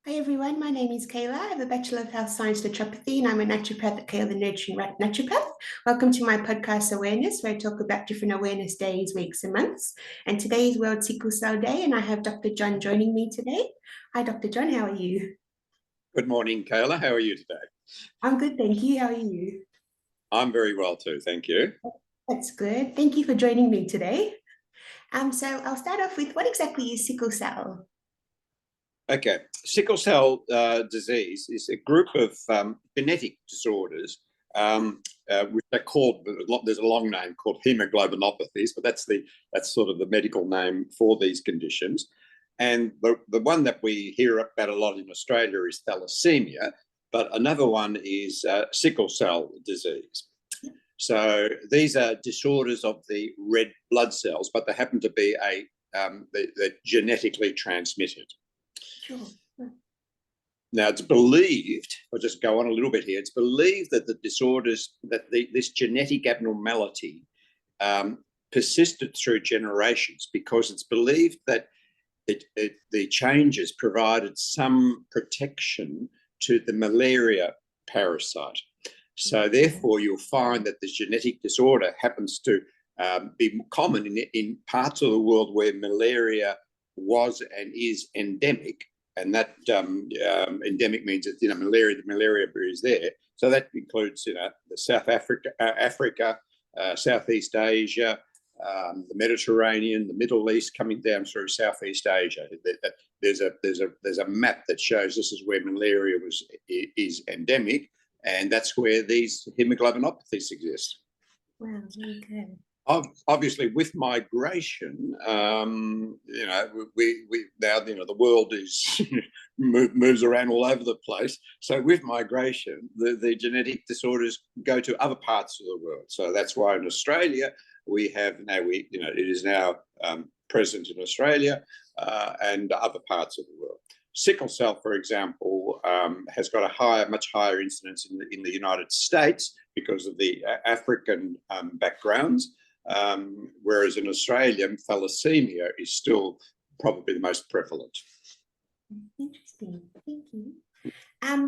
Hi everyone, my name is Kayla. I have a Bachelor of Health Science Naturopathy and I'm a naturopath at Kayla the Nurturing Rat Naturopath. Welcome to my podcast Awareness, where I talk about different awareness days, weeks and months. And today is World Sickle Cell Day and I have Dr. John joining me today. Hi Dr. John, how are you? Good morning, Kayla. How are you today? I'm good, thank you. How are you? I'm very well too, thank you. That's good. Thank you for joining me today. So I'll start off with what exactly is sickle cell? Okay, sickle cell disease is a group of genetic disorders which are called. There's a long name called hemoglobinopathies, but that's sort of the medical name for these conditions. And the one that we hear about a lot in Australia is thalassemia, but another one is sickle cell disease. So these are disorders of the red blood cells, but they happen to be they're genetically transmitted. Sure. Now, it's believed, I'll just go on a little bit here, it's believed that the disorders, this genetic abnormality persisted through generations because it's believed that the changes provided some protection to the malaria parasite. So therefore, you'll find that this genetic disorder happens to be common in parts of the world where malaria was and is endemic. And that endemic means that the malaria is there. So that includes the South Africa, Southeast Asia, the Mediterranean, the Middle East, coming down through Southeast Asia. There's a map that shows this is where malaria is endemic, and that's where these hemoglobinopathies exist. Wow, very good. Obviously, with migration, we now the world is moves around all over the place. So with migration, the genetic disorders go to other parts of the world. So that's why in Australia we have now it is now present in Australia and other parts of the world. Sickle cell, for example, has got a much higher incidence in the United States because of the African backgrounds. Whereas in Australia, thalassemia is still probably the most prevalent. Interesting, thank you.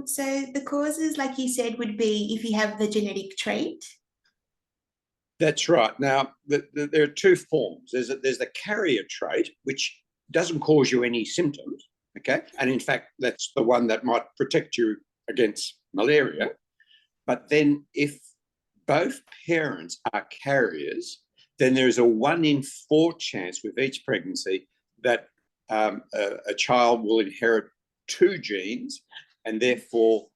So the causes, like you said, would be if you have the genetic trait. That's right. Now, there are two forms. There's the carrier trait, which doesn't cause you any symptoms, okay? And in fact, that's the one that might protect you against malaria. But then if both parents are carriers, then there is a 1 in 4 chance with each pregnancy that a child will inherit 2 genes and therefore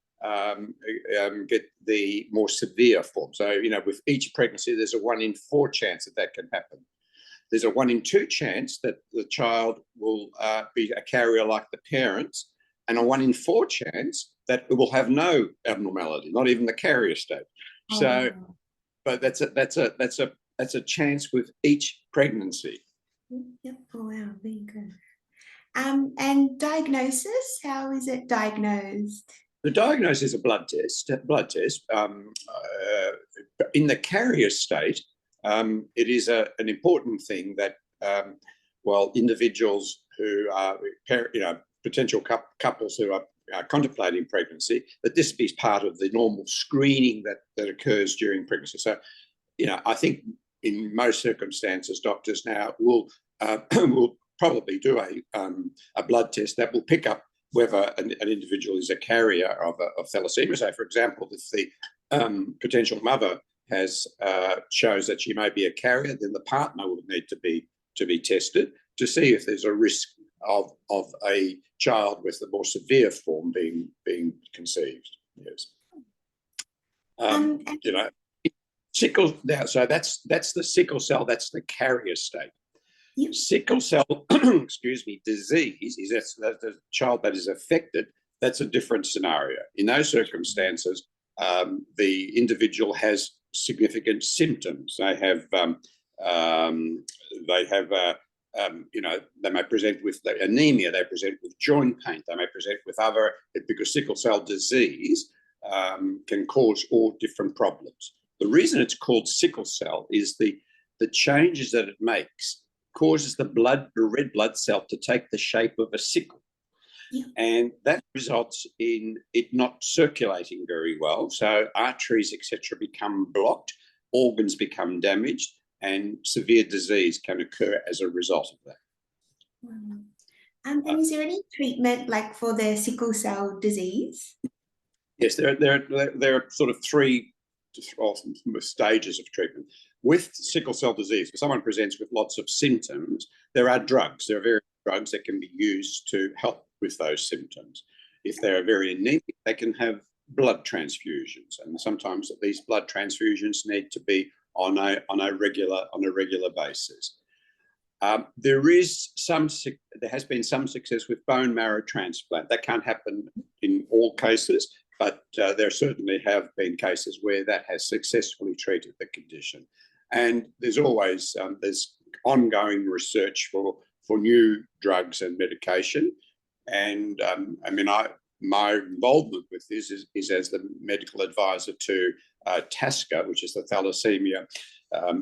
get the more severe form. So, with each pregnancy, there's a 1 in 4 chance that can happen. There's a 1 in 2 chance that the child will be a carrier like the parents, and a 1 in 4 chance that it will have no abnormality, not even the carrier state. Oh, so, wow. but that's a chance with each pregnancy. Yep. Oh, wow. Very good. And diagnosis, how is it diagnosed? The diagnosis is a blood test. In the carrier state, it is an important thing that, individuals who are, potential couples who are contemplating pregnancy, that this be part of the normal screening that occurs during pregnancy. So, I think in most circumstances, doctors now will probably do a blood test that will pick up whether an individual is a carrier of thalassemia. So, for example, if the potential mother shows that she may be a carrier, then the partner will need to be tested to see if there's a risk of a child with the more severe form being conceived. Yes. Sickle. Now, so that's the sickle cell. That's the carrier state. Yep. Sickle cell, disease is that the child that is affected. That's a different scenario. In those circumstances, the individual has significant symptoms. They may present with anemia. They present with joint pain. They may present with because sickle cell disease can cause all different problems. The reason it's called sickle cell is the changes that it makes causes the red blood cell to take the shape of a sickle. And that results in it not circulating very well. So arteries, etc., become blocked, organs become damaged, and severe disease can occur as a result of that. Wow. And is there any treatment like for the sickle cell disease? Yes, there are sort of three stages of treatment. With sickle cell disease, if someone presents with lots of symptoms, there are drugs. There are various drugs that can be used to help with those symptoms. If they're very anemic, they can have blood transfusions, and sometimes these blood transfusions need to be on a regular basis. There has been some success with bone marrow transplant. That can't happen in all cases, but there certainly have been cases where that has successfully treated the condition. And there's always there's ongoing research for new drugs and medication. And my involvement with this is as the medical advisor to TASCA, which is the Thalassemia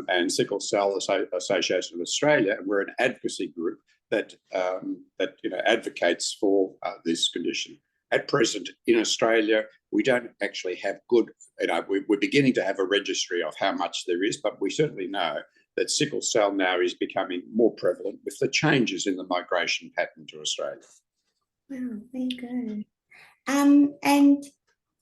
and Sickle Cell Association of Australia, and we're an advocacy group that advocates for this condition. At present in Australia, we don't actually have good. We're beginning to have a registry of how much there is, but we certainly know that sickle cell now is becoming more prevalent with the changes in the migration pattern to Australia. Wow, very good. And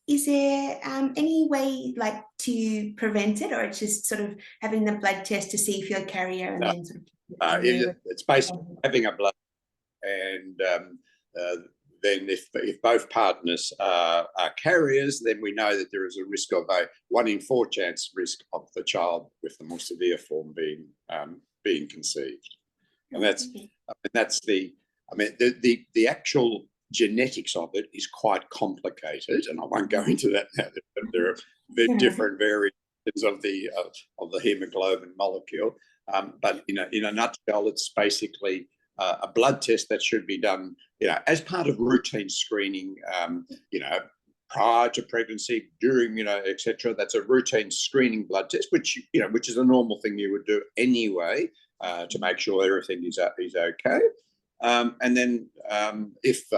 is there any way like to prevent it, or it's just sort of having the blood test to see if you're a carrier and then sort of it's basically having a blood, and then if both partners are carriers, then we know that there is a risk of a 1 in 4 chance risk of the child with the more severe form being conceived. And that's the actual genetics of it is quite complicated, and I won't go into that now. There are different variations of the hemoglobin molecule, but in a nutshell, it's basically a blood test that should be done, as part of routine screening, prior to pregnancy, during, etc. That's a routine screening blood test, which is a normal thing you would do anyway, to make sure everything is okay. And then if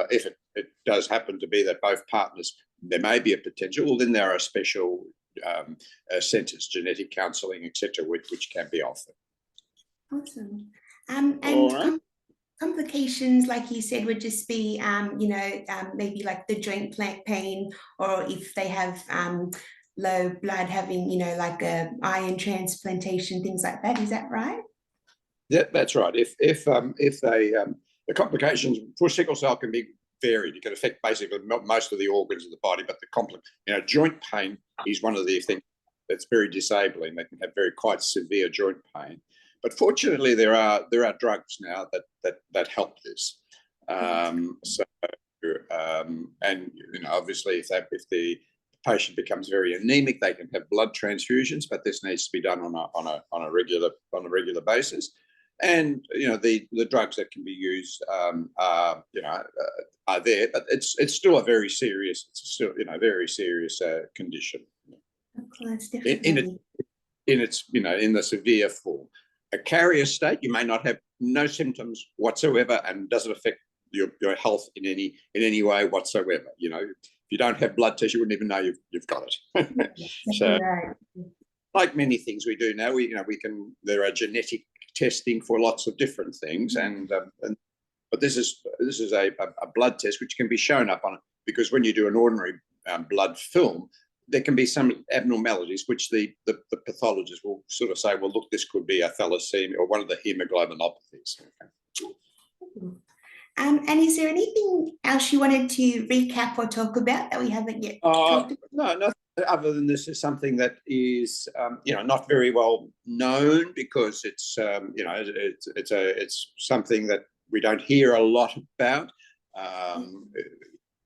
it does happen to be that both partners, there may be a potential, well, then there are special centres, genetic counselling, etc., which can be offered. Awesome. And complications, like you said, would just be, maybe like the joint pain, or if they have low blood, having, like a iron transplantation, things like that. Is that right? Yeah, that's right. If the complications for sickle cell can be varied. It can affect basically most of the organs of the body, but the joint pain is one of the things that's very disabling. They can have quite severe joint pain. But fortunately, there are drugs now that help this. Obviously, if the patient becomes very anemic, they can have blood transfusions, but this needs to be done on a regular basis. And the drugs that can be used are there, but it's still a very serious condition. Of course, definitely. In the severe form. A carrier state, you may not have no symptoms whatsoever, and doesn't affect your health in any way whatsoever. If you don't have blood test, you wouldn't even know you've got it. So, right. Like many things we do now, there are genetic testing for lots of different things, but this is a blood test which can be shown up on it, because when you do an ordinary blood film, there can be some abnormalities which the pathologist will sort of say, well, look, this could be a thalassemia or one of the hemoglobinopathies. And is there anything else you wanted to recap or talk about that we haven't yet talked about? No, nothing other than this is something that is, not very well known, because it's something that we don't hear a lot about.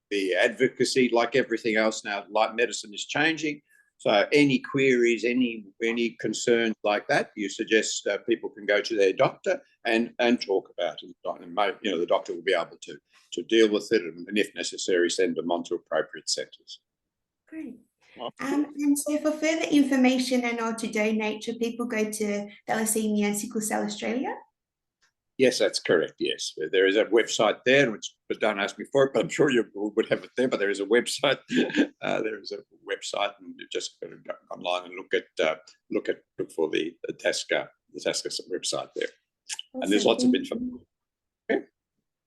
The advocacy, like everything else now, like medicine, is changing. So any queries, any concerns like that, you suggest people can go to their doctor and talk about it. And the doctor will be able to deal with it, and if necessary, send them on to appropriate centres. Great. And so for further information and or to donate, should people go to Thalassemia and Sickle Cell Australia? Yes, that's correct. Yes, there is a website there, but don't ask me for it. But I'm sure you would have it there. But there is a website. There is a website, and you just got to go online and look for the TASCA website there. Awesome. And there's lots of information. Okay.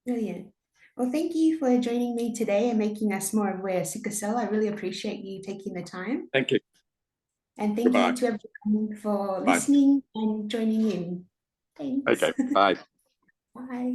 Brilliant. Well, thank you for joining me today and making us more aware of sickle cell. I really appreciate you taking the time. Thank you. And thank Goodbye. you to everyone for Bye. listening and joining in. Thanks. Okay. Bye. Bye.